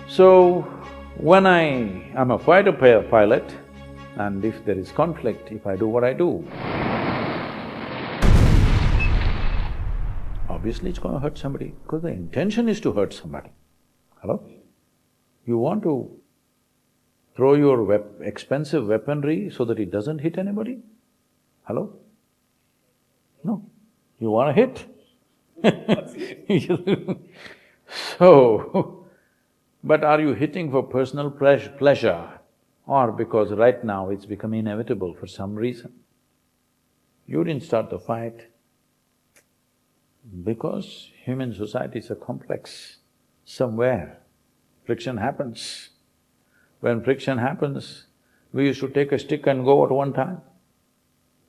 So, when I'm a fighter pilot, and if there is conflict, if I do what I do, obviously it's going to hurt somebody, because the intention is to hurt somebody. Hello? You want to throw your expensive weaponry so that it doesn't hit anybody? Hello? No. You want to hit? So, but are you hitting for personal pleasure or because right now it's become inevitable for some reason? You didn't start the fight because human society is a complex. Somewhere friction happens. When friction happens, we used to take a stick and go at one time.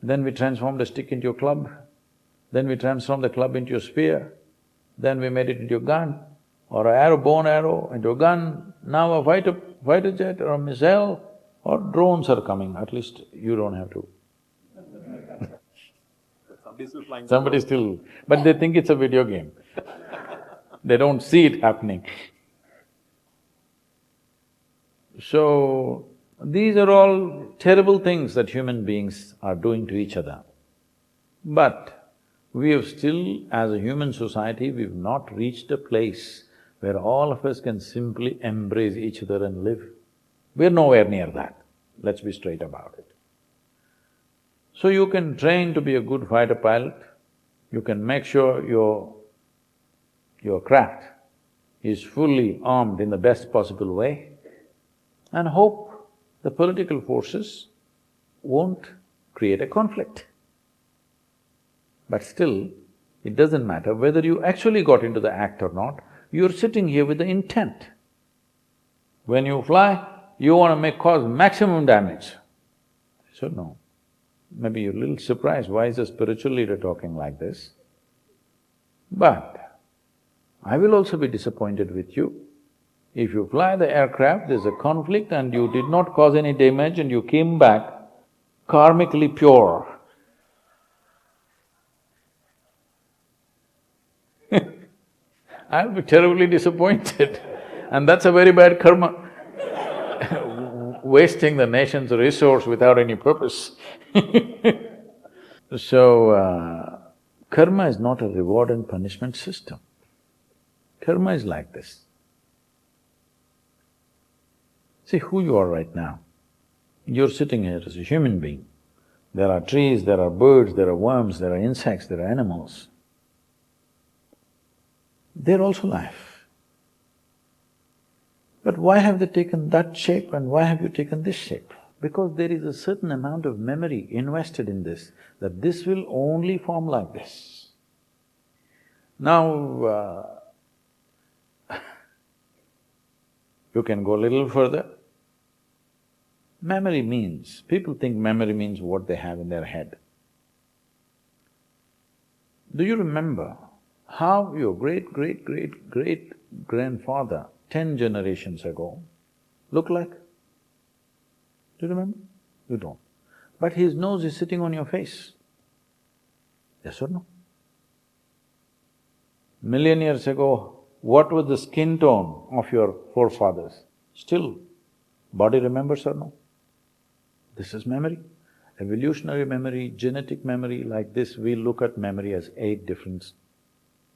Then we transformed the stick into a club. Then we transformed the club into a spear. Then we made it into a gun, or an arrow, bow and arrow into a gun. Now a fighter jet or a missile or drones are coming, at least you don't have to. Somebody's still flying. Somebody still… but they think it's a video game. They don't see it happening. So, these are all terrible things that human beings are doing to each other. But we have still, as a human society, we've not reached a place where all of us can simply embrace each other and live. We're nowhere near that, let's be straight about it. So you can train to be a good fighter pilot, you can make sure your craft is fully armed in the best possible way, and hope the political forces won't create a conflict. But still, it doesn't matter whether you actually got into the act or not, you're sitting here with the intent. When you fly, you want to cause maximum damage. So no. Maybe you're a little surprised, why is a spiritual leader talking like this? But I will also be disappointed with you. If you fly the aircraft, there's a conflict and you did not cause any damage and you came back karmically pure. I'll be terribly disappointed and that's a very bad karma. Wasting the nation's resource without any purpose. So, karma is not a reward and punishment system. Karma is like this. See who you are right now. You're sitting here as a human being. There are trees, there are birds, there are worms, there are insects, there are animals. They're also life. But why have they taken that shape and why have you taken this shape? Because there is a certain amount of memory invested in this, that this will only form like this. Now, you can go a little further. Memory means… people think memory means what they have in their head. Do you remember how your great-great-great-great-grandfather 10 generations ago looked like? Do you remember? You don't. But his nose is sitting on your face. Yes or no? Million years ago, what was the skin tone of your forefathers? Still, body remembers or no? This is memory. Evolutionary memory, genetic memory, like this, we look at memory as 8 different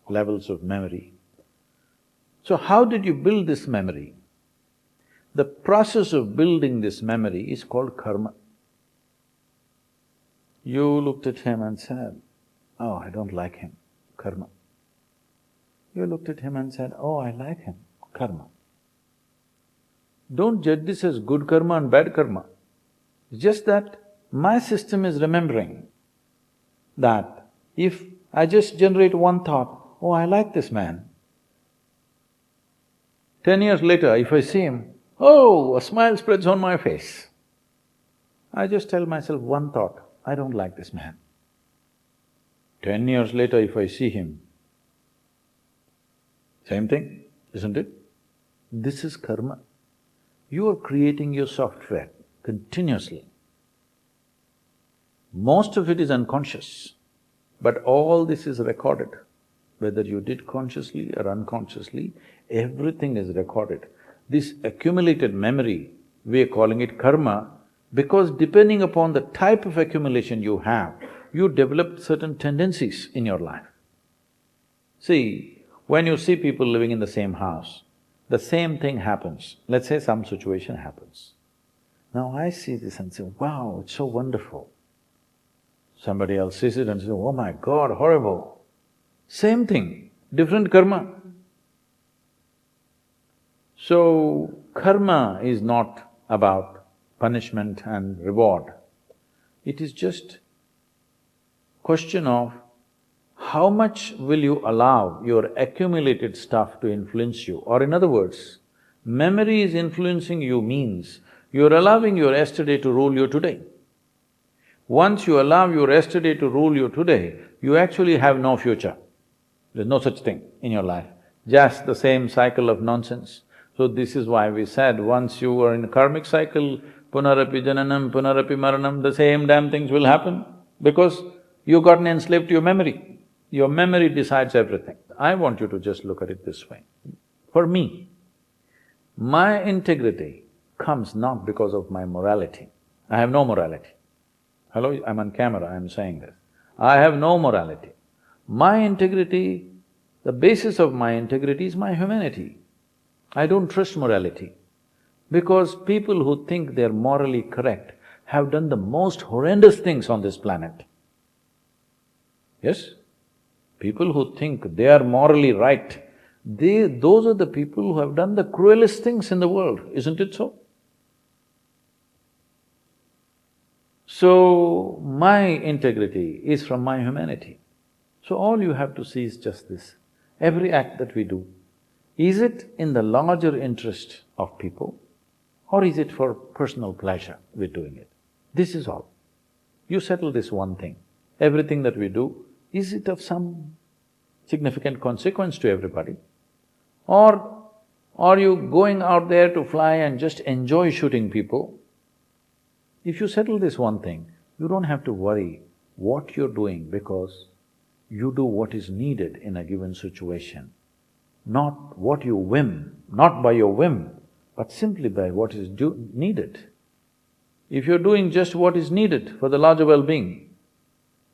levels of memory. So how did you build this memory? The process of building this memory is called karma. You looked at him and said, oh, I don't like him, karma. You looked at him and said, oh, I like him, karma. Don't judge this as good karma and bad karma. It's just that my system is remembering that if I just generate one thought, oh, I like this man. 10 years later, if I see him, oh, a smile spreads on my face. I just tell myself one thought, I don't like this man. 10 years later, if I see him, same thing, isn't it? This is karma. You are creating your software continuously. Most of it is unconscious, but all this is recorded. whether you did consciously or unconsciously, everything is recorded. This accumulated memory, we are calling it karma, because depending upon the type of accumulation you have, you develop certain tendencies in your life. See, when you see people living in the same house, the same thing happens. Let's say some situation happens. Now I see this and say, wow, it's so wonderful. Somebody else sees it and says, oh my God, horrible. Same thing, different karma. So, karma is not about punishment and reward. It is just question of how much will you allow your accumulated stuff to influence you? Or in other words, memory is influencing you means you're allowing your yesterday to rule you today. Once you allow your yesterday to rule you today, you actually have no future. There's no such thing in your life, just the same cycle of nonsense. So this is why we said, once you are in a karmic cycle, punarapi jananam, punarapi maranam, the same damn things will happen because you gotten enslaved to your memory. Your memory decides everything. I want you to just look at it this way. For me, my integrity comes not because of my morality. I have no morality. Hello, I'm on camera, I'm saying this. I have no morality. My integrity, the basis of my integrity is my humanity. I don't trust morality, because people who think they're morally correct have done the most horrendous things on this planet. Yes? People who think they are morally right, those are the people who have done the cruelest things in the world, isn't it so? So, my integrity is from my humanity. So all you have to see is just this. Every act that we do, is it in the larger interest of people or is it for personal pleasure we're doing it? This is all. You settle this one thing. Everything that we do, is it of some significant consequence to everybody? Or are you going out there to fly and just enjoy shooting people? If you settle this one thing, you don't have to worry what you're doing because you do what is needed in a given situation, not what you whim, not by your whim, but simply by what is needed. If you're doing just what is needed for the larger well-being,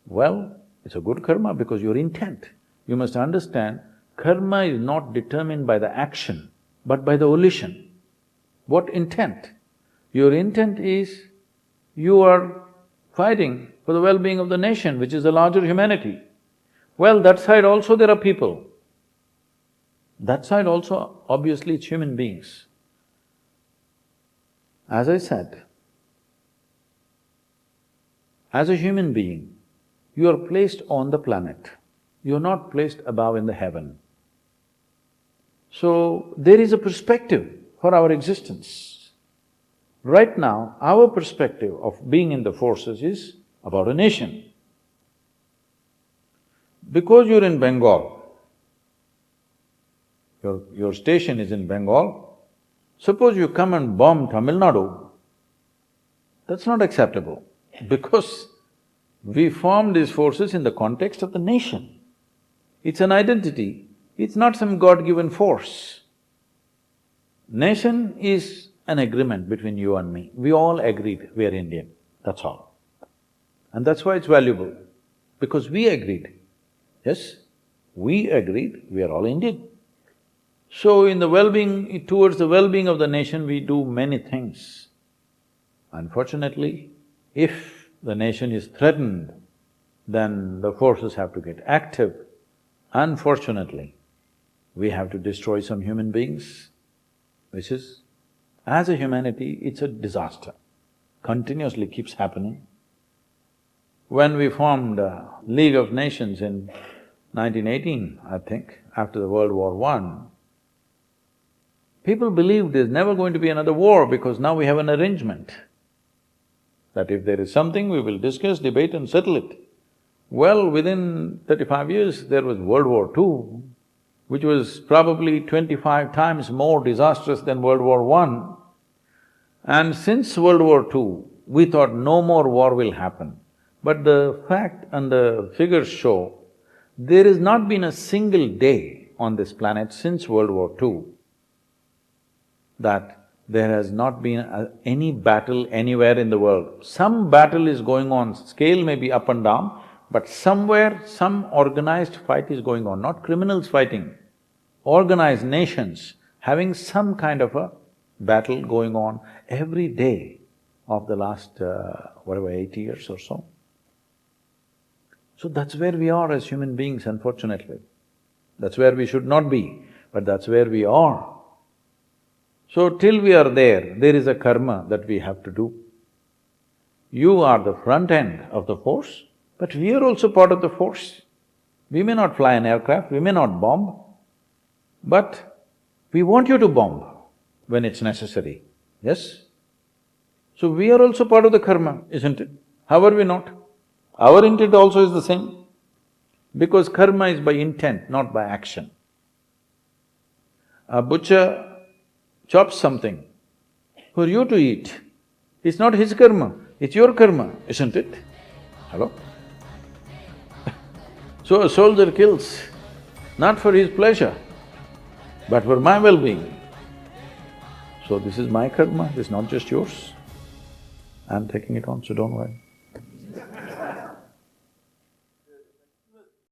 well, it's a good karma because your intent. You must understand, karma is not determined by the action, but by the volition. What intent? Your intent is, you are fighting for the well-being of the nation, which is the larger humanity. Well, that side also there are people. That side also, obviously, it's human beings. As I said, as a human being, you are placed on the planet. You are not placed above in the heaven. So, there is a perspective for our existence. Right now, our perspective of being in the forces is about a nation. Because you're in Bengal, your station is in Bengal, suppose you come and bomb Tamil Nadu, that's not acceptable because we form these forces in the context of the nation. It's an identity, it's not some God-given force. Nation is an agreement between you and me. We all agreed we are Indian, that's all. And that's why it's valuable, because we agreed. Yes, we agreed we are all Indian. So in the well-being, towards the well-being of the nation, we do many things. Unfortunately, if the nation is threatened, then the forces have to get active. Unfortunately, we have to destroy some human beings, which is, as a humanity, it's a disaster. Continuously keeps happening. When we formed League of Nations in 1918, I think, after the World War I, people believed there's never going to be another war because now we have an arrangement that if there is something, we will discuss, debate and settle it. Well, within 35 years, there was World War II, which was probably 25 times more disastrous than World War I. And since World War II, we thought no more war will happen. But the fact and the figures show There has not been a single day on this planet since World War II that there has not been any battle anywhere in the world. Some battle is going on, scale may be up and down, but somewhere some organized fight is going on, not criminals fighting, organized nations having some kind of a battle going on every day of the last, 80 years or so. So that's where we are as human beings, unfortunately. That's where we should not be, but that's where we are. So till we are there is a karma that we have to do. You are the front end of the force, but we are also part of the force. We may not fly an aircraft, we may not bomb, but we want you to bomb when it's necessary, yes? So we are also part of the karma, isn't it? How are we not? Our intent also is the same, because karma is by intent, not by action. A butcher chops something for you to eat. It's not his karma, it's your karma, isn't it? Hello? So a soldier kills, not for his pleasure, but for my well-being. So this is my karma, this is not just yours. I'm taking it on, so don't worry.